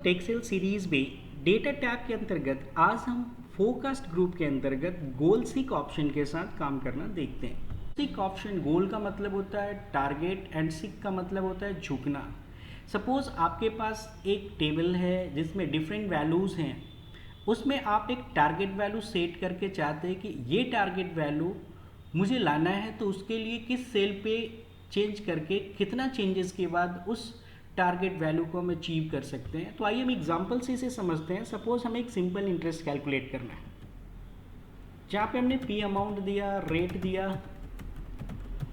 टेक्सेल series में data tab के अंतर्गत आज हम फोकस्ड ग्रुप के अंतर्गत गोल सीक ऑप्शन के साथ काम करना देखते हैं। सीक ऑप्शन, गोल का मतलब होता है टारगेट एंड सीक का मतलब होता है झुकना। सपोज आपके पास एक टेबल है जिसमें डिफरेंट वैल्यूज़ हैं, उसमें आप एक टारगेट वैल्यू सेट करके चाहते हैं कि ये टारगेट वैल्यू मुझे लाना है, तो उसके लिए किस सेल पे चेंज करके कितना चेंजेस के बाद उस टारगेट वैल्यू को हम अचीव कर सकते हैं। तो आइए हम एग्जांपल से इसे समझते हैं। सपोज हमें एक सिंपल इंटरेस्ट कैलकुलेट करना है, जहाँ पे हमने पी अमाउंट दिया, रेट दिया,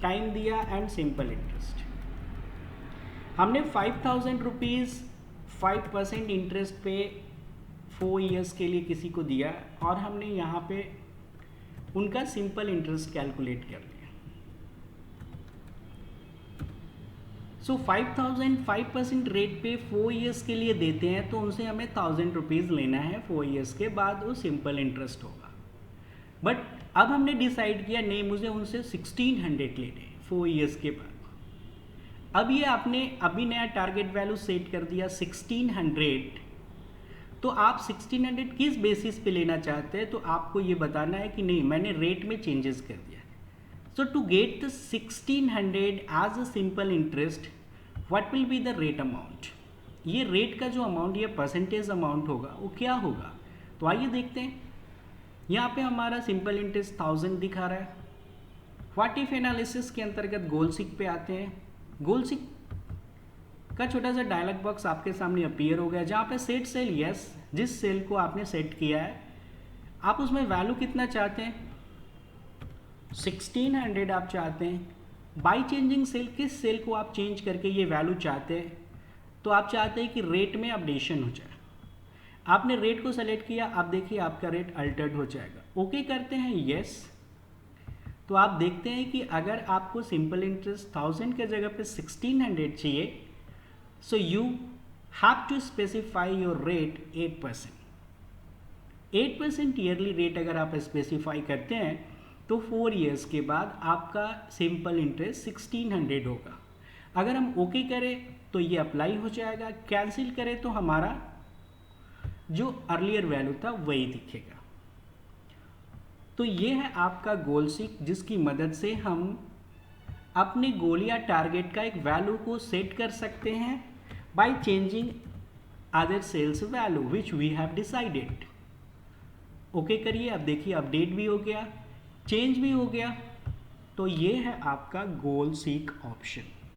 टाइम दिया एंड सिंपल इंटरेस्ट। हमने 5,000 रुपीज़ 5% इंटरेस्ट पे 4 ईयर्स के लिए किसी को दिया और हमने यहाँ पे उनका सिंपल इंटरेस्ट कैलकुलेट कर लिया। सो 5,000 5% रेट पे 4 ईयर्स के लिए देते हैं, तो उनसे हमें 1,000 रुपीज़ लेना है। 4 ईयर्स के बाद वो सिंपल इंटरेस्ट होगा। बट अब हमने डिसाइड किया नहीं, मुझे उनसे 1,600 लेने हैं 4 ईयर्स के बाद। अब ये आपने अभी नया टारगेट वैल्यू सेट कर दिया 1,600, तो आप 1,600 किस बेसिस पे लेना चाहते हैं, तो आपको ये बताना है कि नहीं, मैंने रेट में चेंजेस कर दिया। So to get the 1,600 as a simple interest, what will be the rate amount? ये रेट का जो अमाउंट, ये परसेंटेज अमाउंट होगा, वो क्या होगा? तो आइए देखते हैं। यहाँ पे हमारा सिंपल इंटरेस्ट 1,000 दिखा रहा है। व्हाट इफ एनालिसिस के अंतर्गत गोल सीक पे आते हैं। गोल सीक का छोटा सा डायलॉग बॉक्स आपके सामने अपीयर हो गया, जहाँ पे सेट सेल, यस, जिस सेल को आपने सेट किया है आप उसमें वैल्यू कितना चाहते हैं, 1,600 आप चाहते हैं। बाई चेंजिंग सेल, किस सेल को आप चेंज करके ये वैल्यू चाहते हैं, तो आप चाहते हैं कि रेट में अपडेशन हो जाए। आपने रेट को सेलेक्ट किया, आप देखिए आपका रेट अल्टर्ड हो जाएगा। ओके करते हैं, यस। तो आप देखते हैं कि अगर आपको सिंपल इंटरेस्ट 1,000 के जगह पे 1,600 चाहिए, so you have to specify your rate 8%। 8% yearly rate अगर आप स्पेसिफाई करते हैं तो 4 ईयर्स के बाद आपका सिंपल इंटरेस्ट 1,600 होगा। अगर हम ओके करें तो ये अप्लाई हो जाएगा, कैंसिल करें तो हमारा जो अर्लियर वैल्यू था वही दिखेगा। तो ये है आपका गोल सीक, जिसकी मदद से हम अपने गोल या टारगेट का एक वैल्यू को सेट कर सकते हैं by changing other cells value which we have decided. Okay करिए, अब देखिए अपडेट भी हो गया, चेंज भी हो गया। तो ये है आपका गोल सीक ऑप्शन।